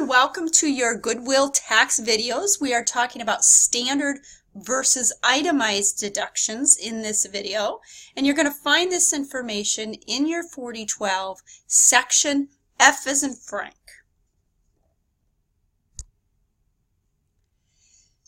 everyone, welcome to your Goodwill tax videos. We are talking about standard versus itemized deductions in this video, and you're going to find this information in your 4012 section F as in Frank.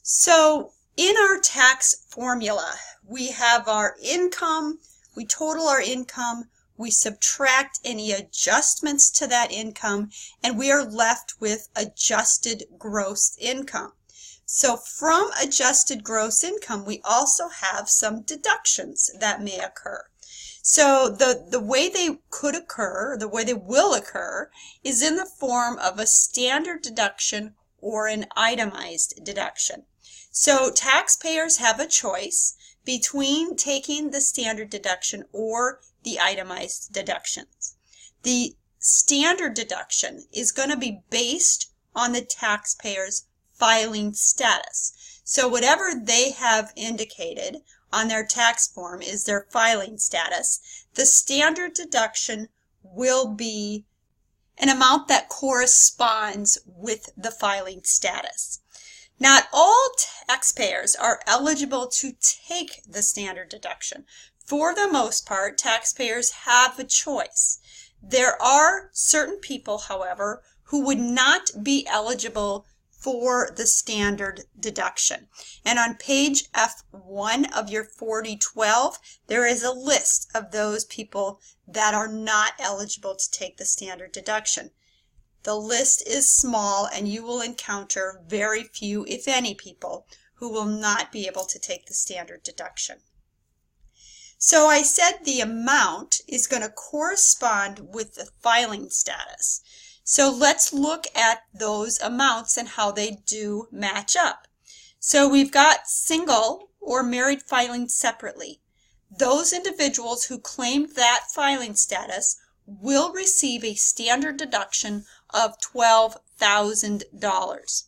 So in our tax formula, we have our income, we total our income, we subtract any adjustments to that income, and we are left with adjusted gross income. So from adjusted gross income, we also have some deductions that may occur. So the way they could occur, the way they will occur, is in the form of a standard deduction or an itemized deduction. So taxpayers have a choice between taking the standard deduction or the itemized deductions. The standard deduction is going to be based on the taxpayer's filing status. So whatever they have indicated on their tax form is their filing status. The standard deduction will be an amount that corresponds with the filing status. Not all taxpayers are eligible to take the standard deduction. For the most part, taxpayers have a choice. There are certain people, however, who would not be eligible for the standard deduction. And on page F1 of your 4012, there is a list of those people that are not eligible to take the standard deduction. The list is small, and you will encounter very few, if any, people who will not be able to take the standard deduction. So I said the amount is going to correspond with the filing status. So let's look at those amounts and how they do match up. So we've got single or married filing separately. Those individuals who claimed that filing status will receive a standard deduction of $12,000.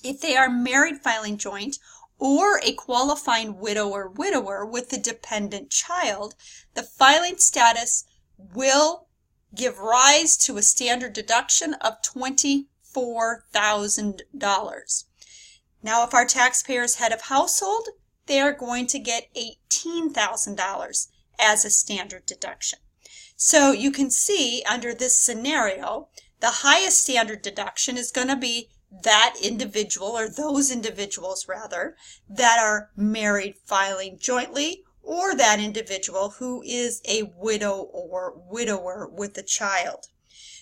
If they are married filing joint or a qualifying widow or widower with a dependent child, the filing status will give rise to a standard deduction of $24,000. Now, if our taxpayers head of household, they are going to get $18,000 as a standard deduction. So you can see under this scenario, the highest standard deduction is going to be that individual, or those individuals rather, that are married filing jointly, or that individual who is a widow or widower with a child.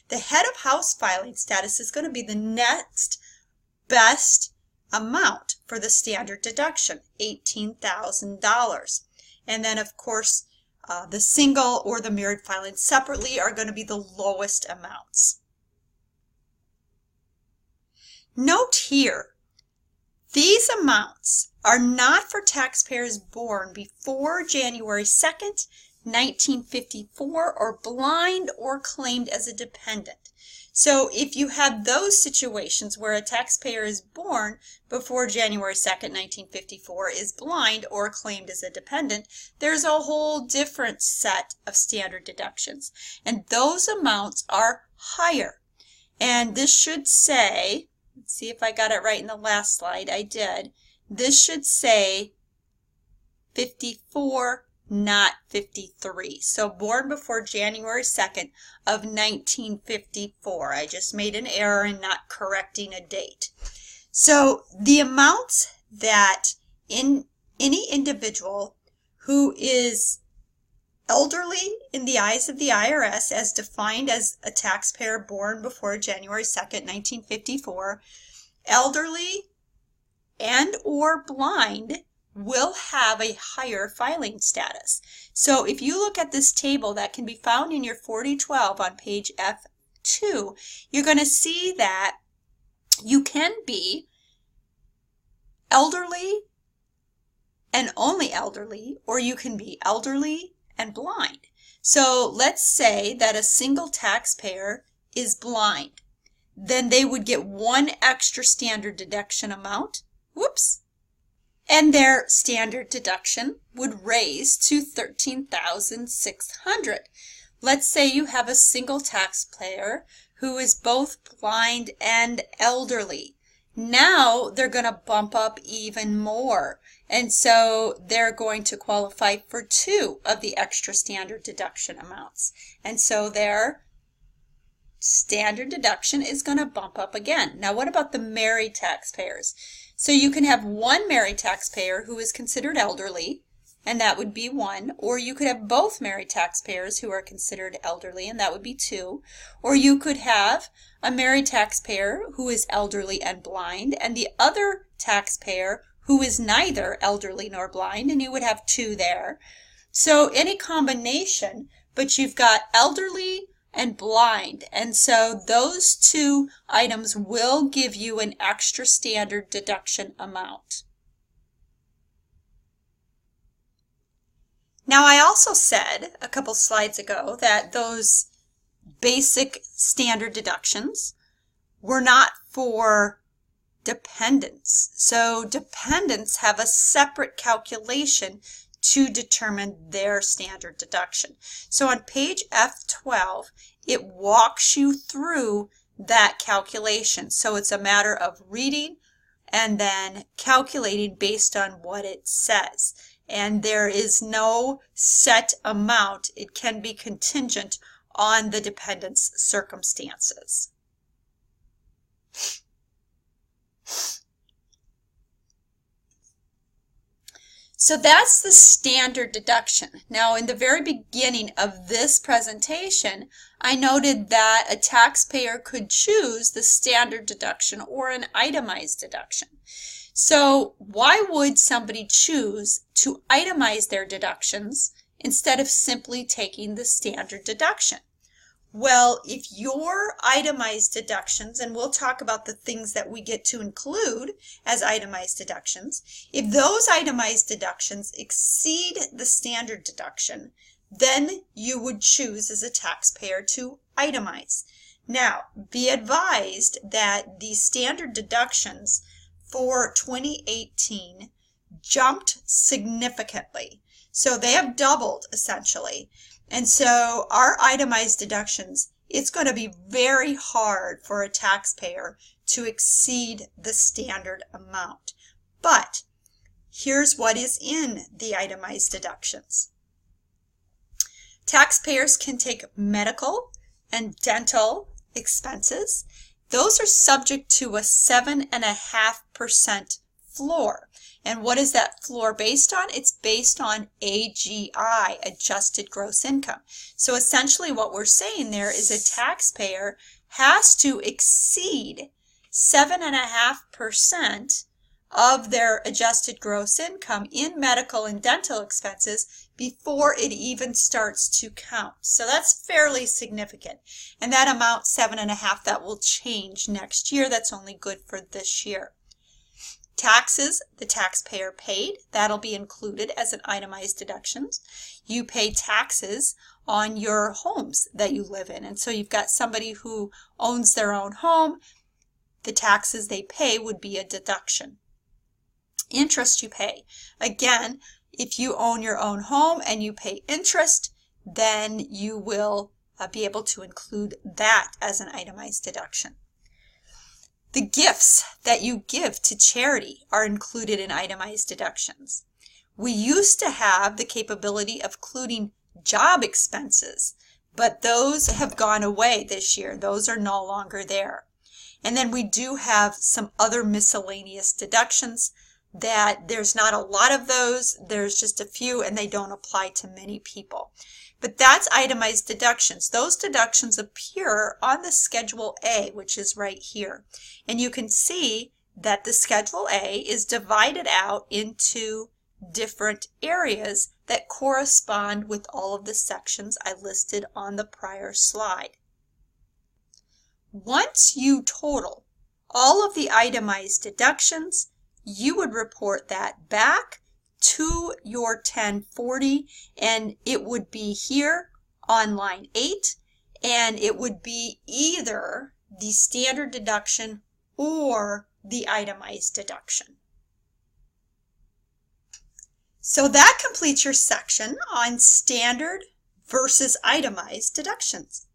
The head of house filing status is going to be the next best amount for the standard deduction, $18,000. And then, of course, the single or the married filing separately are going to be the lowest amounts. Note here, these amounts are not for taxpayers born before January 2nd, 1954, or blind or claimed as a dependent. So if you have those situations where a taxpayer is born before January 2nd, 1954, is blind or claimed as a dependent, there's a whole different set of standard deductions. And those amounts are higher. And this should say, let's see if I got it right in the last slide. I did. This should say 54, not 53. So born before January 2nd of 1954. I just made an error in not correcting a date. So the amounts that in any individual who is elderly in the eyes of the IRS, as defined as a taxpayer born before January 2nd, 1954, elderly and or blind will have a higher filing status. So if you look at this table that can be found in your 4012 on page F2, you're going to see that you can be elderly and only elderly, or you can be elderly and blind. So let's say that a single taxpayer is blind. Then they would get one extra standard deduction amount. Whoops. And their standard deduction would raise to $13,600. Let's say you have a single taxpayer who is both blind and elderly. Now they're going to bump up even more. And so they're going to qualify for 2 of the extra standard deduction amounts. And so their standard deduction is going to bump up again. Now what about the married taxpayers? So you can have one married taxpayer who is considered elderly, and that would be 1, or you could have both married taxpayers who are considered elderly, and that would be 2, or you could have a married taxpayer who is elderly and blind, and the other taxpayer who is neither elderly nor blind, and you would have 2 there. So any combination, but you've got elderly and blind, and so those 2 items will give you an extra standard deduction amount. Now I also said a couple slides ago that those basic standard deductions were not for dependents. So dependents have a separate calculation to determine their standard deduction. So on page F12, it walks you through that calculation. So it's a matter of reading and then calculating based on what it says. And there is no set amount. It can be contingent on the dependent's circumstances. So that's the standard deduction. Now, in the very beginning of this presentation, I noted that a taxpayer could choose the standard deduction or an itemized deduction. So why would somebody choose to itemize their deductions instead of simply taking the standard deduction? Well, if your itemized deductions, and we'll talk about the things that we get to include as itemized deductions, if those itemized deductions exceed the standard deduction, then you would choose as a taxpayer to itemize. Now, be advised that the standard deductions for 2018 jumped significantly. So they have doubled essentially. And so our itemized deductions, it's going to be very hard for a taxpayer to exceed the standard amount. But here's what is in the itemized deductions. Taxpayers can take medical and dental expenses. Those are subject to a 7.5% floor. And what is that floor based on? It's based on AGI, adjusted gross income. So essentially what we're saying there is a taxpayer has to exceed 7.5% of their adjusted gross income in medical and dental expenses before it even starts to count. So that's fairly significant. And that amount, 7.5%, that will change next year. That's only good for this year. Taxes the taxpayer paid, that'll be included as an itemized deductions. You pay taxes on your homes that you live in. And so you've got somebody who owns their own home, the taxes they pay would be a deduction. Interest you pay. Again, if you own your own home and you pay interest, then you will be able to include that as an itemized deduction. The gifts that you give to charity are included in itemized deductions. We used to have the capability of including job expenses, but those have gone away this year. Those are no longer there. And then we do have some other miscellaneous deductions that there's not a lot of those. There's just a few, and they don't apply to many people. But that's itemized deductions. Those deductions appear on the Schedule A, which is right here. And you can see that the Schedule A is divided out into different areas that correspond with all of the sections I listed on the prior slide. Once you total all of the itemized deductions, you would report that back to your 1040, and it would be here on line 8, and it would be either the standard deduction or the itemized deduction. So that completes your section on standard versus itemized deductions.